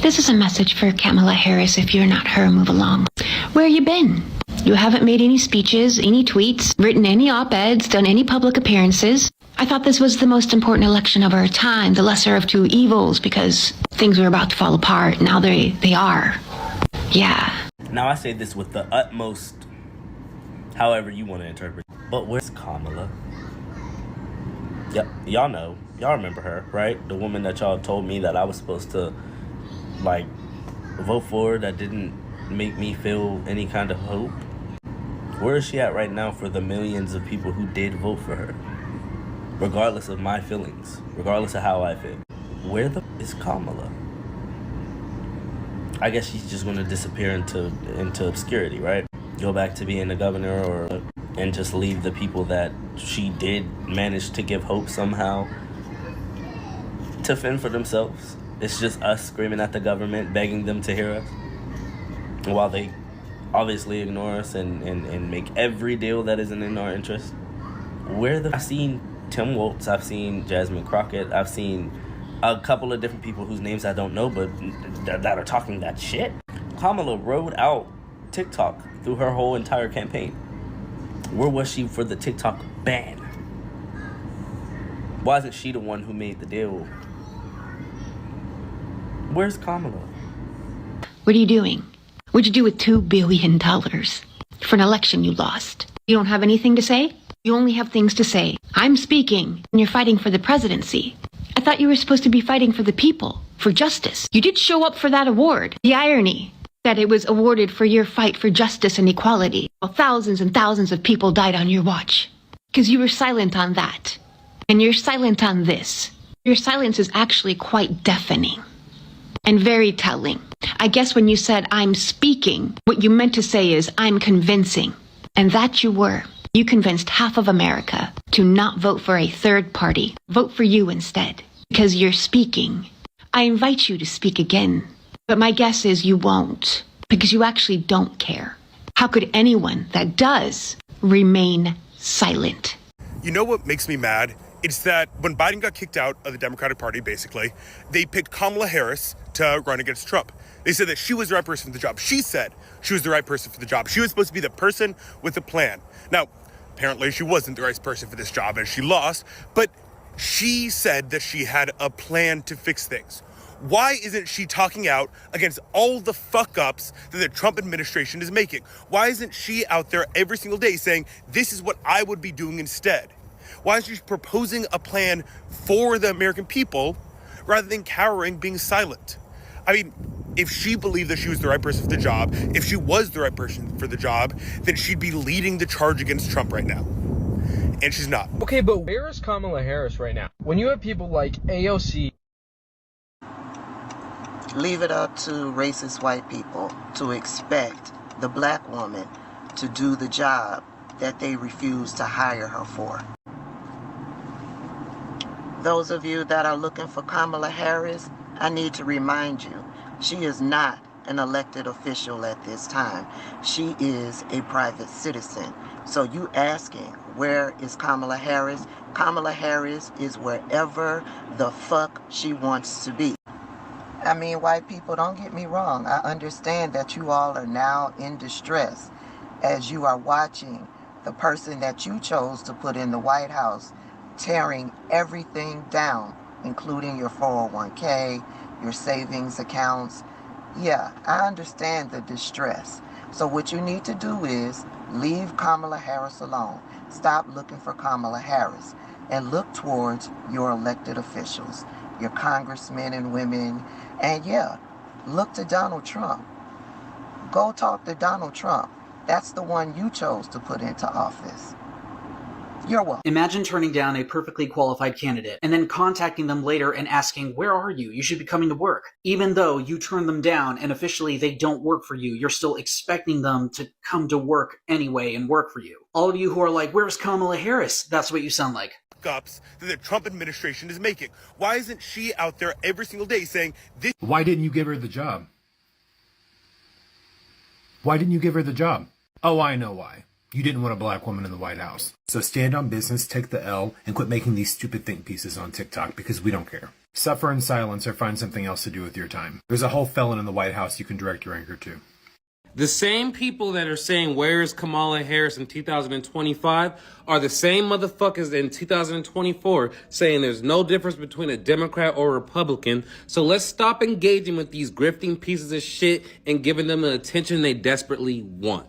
This is a message for Kamala Harris. If you're not her, move along. Where you been? You haven't made any speeches, any tweets, written any op-eds, done any public appearances. I thought this was the most important election of our time, the lesser of two evils, because things were about to fall apart. Now they are. Yeah. Now I say this with the utmost, however you want to interpret. But where's Kamala? Yep, y'all know. Y'all remember her, right? The woman that y'all told me that I was supposed to, like, vote for, that didn't make me feel any kind of hope. Where is she at right now for the millions of people who did vote for her? Regardless of my feelings, regardless of how I feel. Where the is Kamala? I guess she's just gonna disappear into obscurity, right? Go back to being the governor, and just leave the people that she did manage to give hope somehow to fend for themselves. It's just us screaming at the government, begging them to hear us, while they obviously ignore us and make every deal that isn't in our interest. I've seen Tim Waltz, I've seen Jasmine Crockett, I've seen a couple of different people whose names I don't know, but that are talking that shit. Kamala rode out TikTok through her whole entire campaign. Where was she for the TikTok ban? Why isn't she the one who made the deal? Where's Kamala? What are you doing? What'd you do with $2 billion for an election you lost? You don't have anything to say? You only have things to say. I'm speaking, and you're fighting for the presidency. I thought you were supposed to be fighting for the people, for justice. You did show up for that award. The irony that it was awarded for your fight for justice and equality, while thousands and thousands of people died on your watch. Because you were silent on that. And you're silent on this. Your silence is actually quite deafening. And very telling. I guess when you said, I'm speaking, what you meant to say is, I'm convincing. And that you were. You convinced half of America to not vote for a third party. Vote for you instead. Because you're speaking. I invite you to speak again. But my guess is you won't. Because you actually don't care. How could anyone that does remain silent? You know what makes me mad? It's that when Biden got kicked out of the Democratic Party, basically, they picked Kamala Harris to run against Trump. They said that she was the right person for the job. She said she was the right person for the job. She was supposed to be the person with a plan. Now, apparently she wasn't the right person for this job and she lost, but she said that she had a plan to fix things. Why isn't she talking out against all the fuck-ups that the Trump administration is making? Why isn't she out there every single day saying, this is what I would be doing instead? Why is she proposing a plan for the American people rather than cowering, being silent? I mean, if she believed that she was the right person for the job, if she was the right person for the job, then she'd be leading the charge against Trump right now. And she's not. Okay, but where is Kamala Harris right now? When you have people like AOC... Leave it up to racist white people to expect the black woman to do the job that they refuse to hire her for. Those of you that are looking for Kamala Harris, I need to remind you, she is not an elected official at this time. She is a private citizen. So you asking, where is Kamala Harris? Kamala Harris is wherever the fuck she wants to be. I mean, white people, don't get me wrong. I understand that you all are now in distress as you are watching the person that you chose to put in the White House tearing everything down, including your 401k, your savings accounts. Yeah, I understand the distress. So what you need to do is leave Kamala Harris alone. Stop looking for Kamala Harris and look towards your elected officials, your congressmen and women. And yeah, look to Donald Trump. Go talk to Donald Trump. That's the one you chose to put into office. You're welcome. Imagine turning down a perfectly qualified candidate and then contacting them later and asking, where are you? You should be coming to work. Even though you turned them down and officially they don't work for you, you're still expecting them to come to work anyway and work for you. All of you who are like, where's Kamala Harris? That's what you sound like. Ups that the Trump administration is making. Why isn't she out there every single day saying this? Why didn't you give her the job? Why didn't you give her the job? Oh, I know why. You didn't want a black woman in the White House. So stand on business, take the L, and quit making these stupid think pieces on TikTok because we don't care. Suffer in silence or find something else to do with your time. There's a whole felon in the White House you can direct your anger to. The same people that are saying, where is Kamala Harris in 2025 are the same motherfuckers in 2024 saying there's no difference between a Democrat or a Republican. So let's stop engaging with these grifting pieces of shit and giving them the attention they desperately want.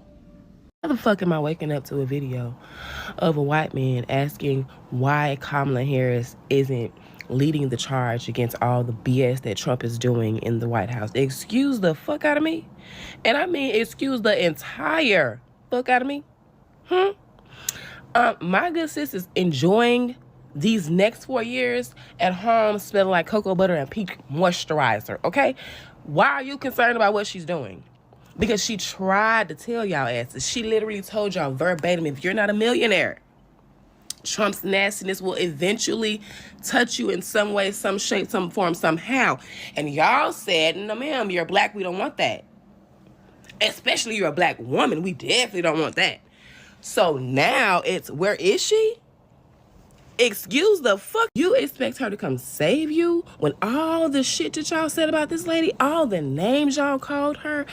How the fuck am I waking up to a video of a white man asking why Kamala Harris isn't leading the charge against all the BS that Trump is doing in the White House? Excuse the fuck out of me? And I mean, excuse the entire fuck out of me? My good sis is enjoying these next 4 years at home smelling like cocoa butter and peach moisturizer, okay? Why are you concerned about what she's doing? Because she tried to tell y'all asses. She literally told y'all verbatim, if you're not a millionaire, Trump's nastiness will eventually touch you in some way, some shape, some form, somehow. And y'all said, no ma'am, you're black, we don't want that. Especially you're a black woman, we definitely don't want that. So now it's, where is she? Excuse the fuck? You expect her to come save you when all the shit that y'all said about this lady, all the names y'all called her,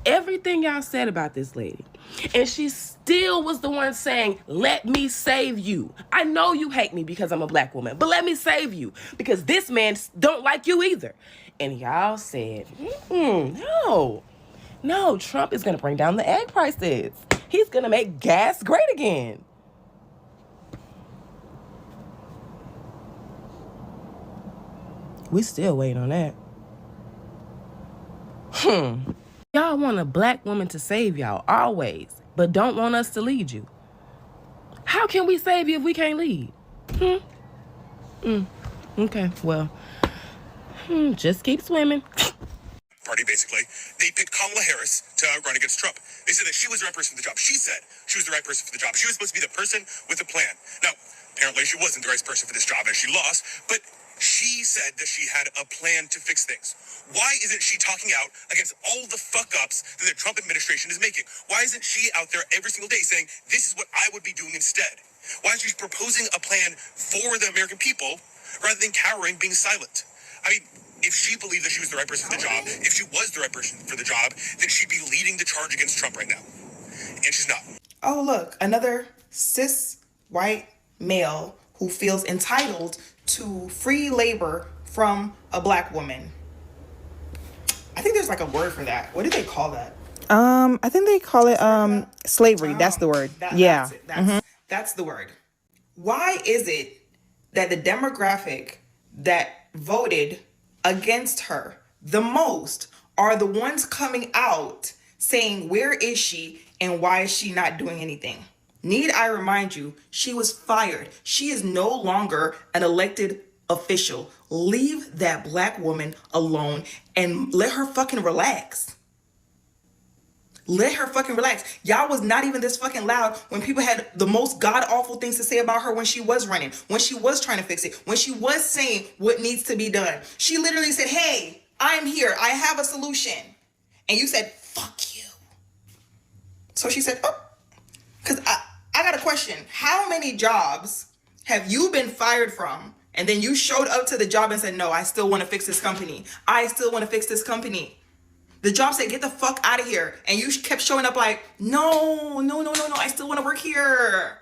everything y'all said about this lady. And she still was the one saying, let me save you. I know you hate me because I'm a black woman, but let me save you because this man don't like you either. And y'all said, no, Trump is gonna bring down the egg prices. He's gonna make gas great again. We still waiting on that. Y'all want a black woman to save y'all, always, but don't want us to lead you. How can we save you if we can't lead? Okay, well, just keep swimming. Party, basically, they picked Kamala Harris to run against Trump. They said that she was the right person for the job. She said she was the right person for the job. She was supposed to be the person with a plan. Now, apparently she wasn't the right person for this job and she lost, but she said that she had a plan to fix things. Why isn't she talking out against all the fuck-ups that the Trump administration is making? Why isn't she out there every single day saying, this is what I would be doing instead? Why isn't she proposing a plan for the American people rather than cowering, being silent? I mean, if she believed that she was the right person for the job, if she was the right person for the job, then she'd be leading the charge against Trump right now. And she's not. Oh, look, another cis white male who feels entitled to free labor from a black woman. I think there's like a word for that. What do they call that? I think they call it slavery. That's the word. That's the word. Why is it that the demographic that voted against her the most are the ones coming out saying, where is she and why is she not doing anything? Need I remind you, she was fired. She is no longer an elected official. Leave that black woman alone and let her fucking relax. Let her fucking relax. Y'all was not even this fucking loud when people had the most god-awful things to say about her when she was running, when she was trying to fix it, when she was saying what needs to be done. She literally said, hey, I'm here. I have a solution. And you said, fuck you. So she said, oh, because I got a question. How many jobs have you been fired from and then you showed up to the job and said, no, I still want to fix this company. I still want to fix this company. The job said, get the fuck out of here. And you kept showing up like, no, I still want to work here.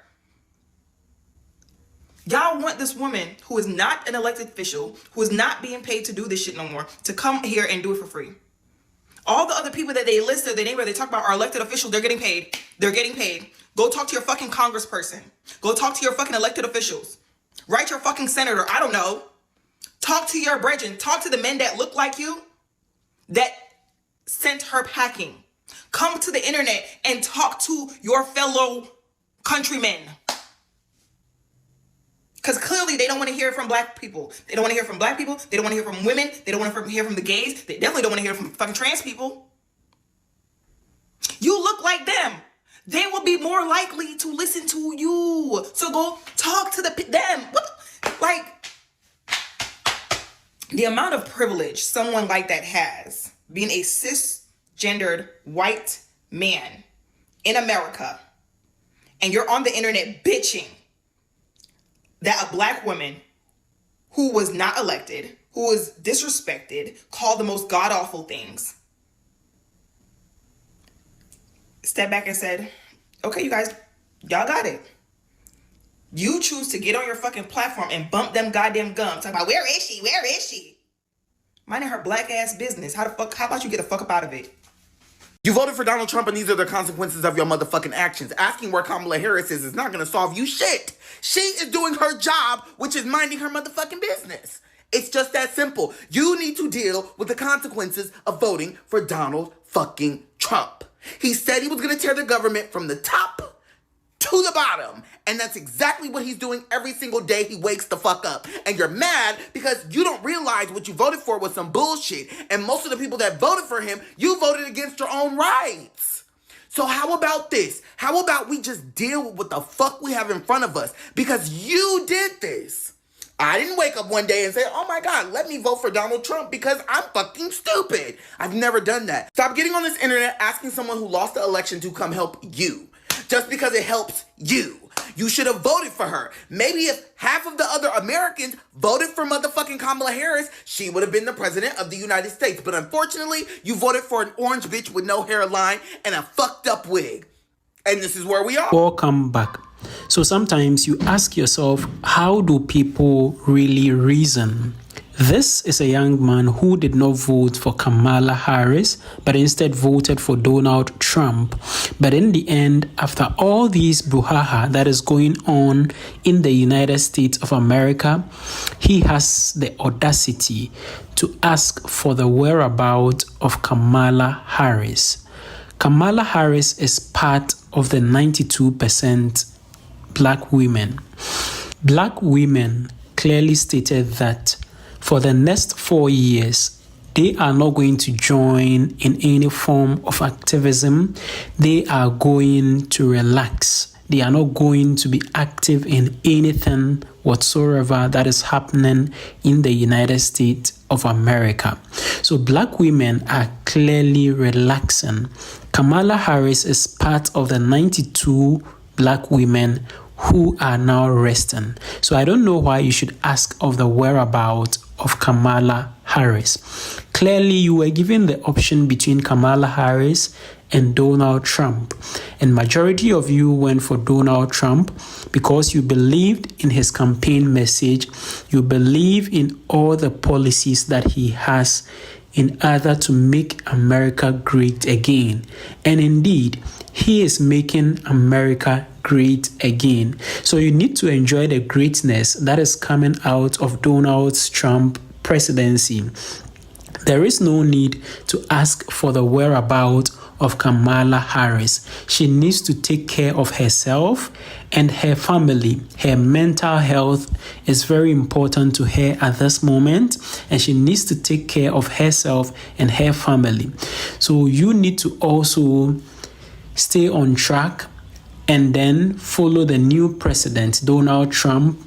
Y'all want this woman who is not an elected official, who is not being paid to do this shit no more, to come here and do it for free. All the other people that they listed, they talk about are elected officials, they're getting paid. They're getting paid. Go talk to your fucking congressperson. Go talk to your fucking elected officials. Write your fucking senator, I don't know. Talk to your brethren. Talk to the men that look like you that sent her packing. Come to the internet and talk to your fellow countrymen. Because clearly they don't want to hear from black people. They don't want to hear from black people. They don't want to hear from women. They don't want to hear from the gays. They definitely don't want to hear from fucking trans people. You look like them. They will be more likely to listen to you. So go talk to them. Like, the amount of privilege someone like that has, being a cisgendered white man in America, and you're on the internet bitching that a black woman who was not elected, who was disrespected, called the most god-awful things, stepped back and said, okay, you guys, y'all got it. You choose to get on your fucking platform and bump them goddamn gums. Talking about, where is she? Where is she? Minding her black ass business. How about you get the fuck up out of it? You voted for Donald Trump and these are the consequences of your motherfucking actions. Asking where Kamala Harris is not gonna solve you shit. She is doing her job, which is minding her motherfucking business. It's just that simple. You need to deal with the consequences of voting for Donald fucking Trump. He said he was gonna tear the government from the top to the bottom. And that's exactly what he's doing every single day he wakes the fuck up. And you're mad because you don't realize what you voted for was some bullshit. And most of the people that voted for him, you voted against your own rights. So how about this? How about we just deal with what the fuck we have in front of us? Because you did this. I didn't wake up one day and say, oh my God, let me vote for Donald Trump because I'm fucking stupid. I've never done that. Stop getting on this internet asking someone who lost the election to come help you. Just because it helps you. You should have voted for her. Maybe if half of the other Americans voted for motherfucking Kamala Harris, she would have been the president of the United States. But unfortunately, you voted for an orange bitch with no hairline and a fucked up wig. And this is where we are. Welcome back. So sometimes you ask yourself, how do people really reason? This is a young man who did not vote for Kamala Harris, but instead voted for Donald Trump. But in the end, after all these brouhaha that is going on in the United States of America, he has the audacity to ask for the whereabouts of Kamala Harris. Kamala Harris is part of the 92% black women. Black women clearly stated that for the next 4 years, they are not going to join in any form of activism. They are going to relax. They are not going to be active in anything whatsoever that is happening in the United States of America. So black women are clearly relaxing. Kamala Harris is part of the 92 black women who are now resting. So I don't know why you should ask of the whereabouts of Kamala Harris. Clearly, you were given the option between Kamala Harris and Donald Trump. And majority of you went for Donald Trump because you believed in his campaign message. You believe in all the policies that he has in order to make America great again. And indeed, he is making America great again. So you need to enjoy the greatness that is coming out of Donald Trump presidency. There is no need to ask for the whereabouts of Kamala Harris. She needs to take care of herself and her family. Her mental health is very important to her at this moment, and she needs to take care of herself and her family. So you need to also stay on track and then follow the new president, Donald Trump,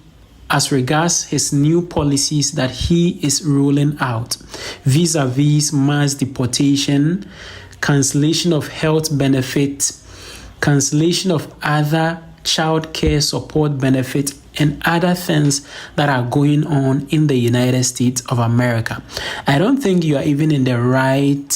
as regards his new policies that he is rolling out, vis-a-vis mass deportation, cancellation of health benefits, cancellation of other child care support benefits, and other things that are going on in the United States of America. I don't think you are even in the right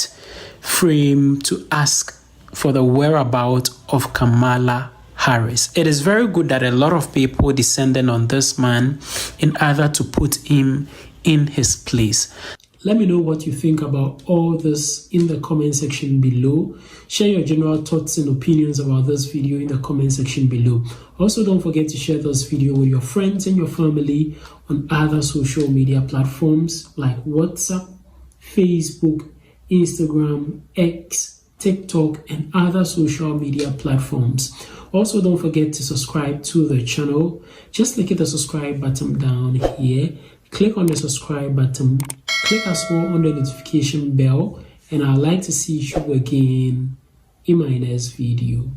frame to ask for the whereabouts of Kamala Harris. It is very good that a lot of people descended on this man in order to put him in his place. Let me know what you think about all this in the comment section below. Share your general thoughts and opinions about this video in the comment section below. Also, don't forget to share this video with your friends and your family on other social media platforms like WhatsApp, Facebook, Instagram, X, TikTok, and other social media platforms. Also, don't forget to subscribe to the channel. Just click the subscribe button down here. Click on the subscribe button. Click as well on the notification bell. And I'd like to see you again in my next video.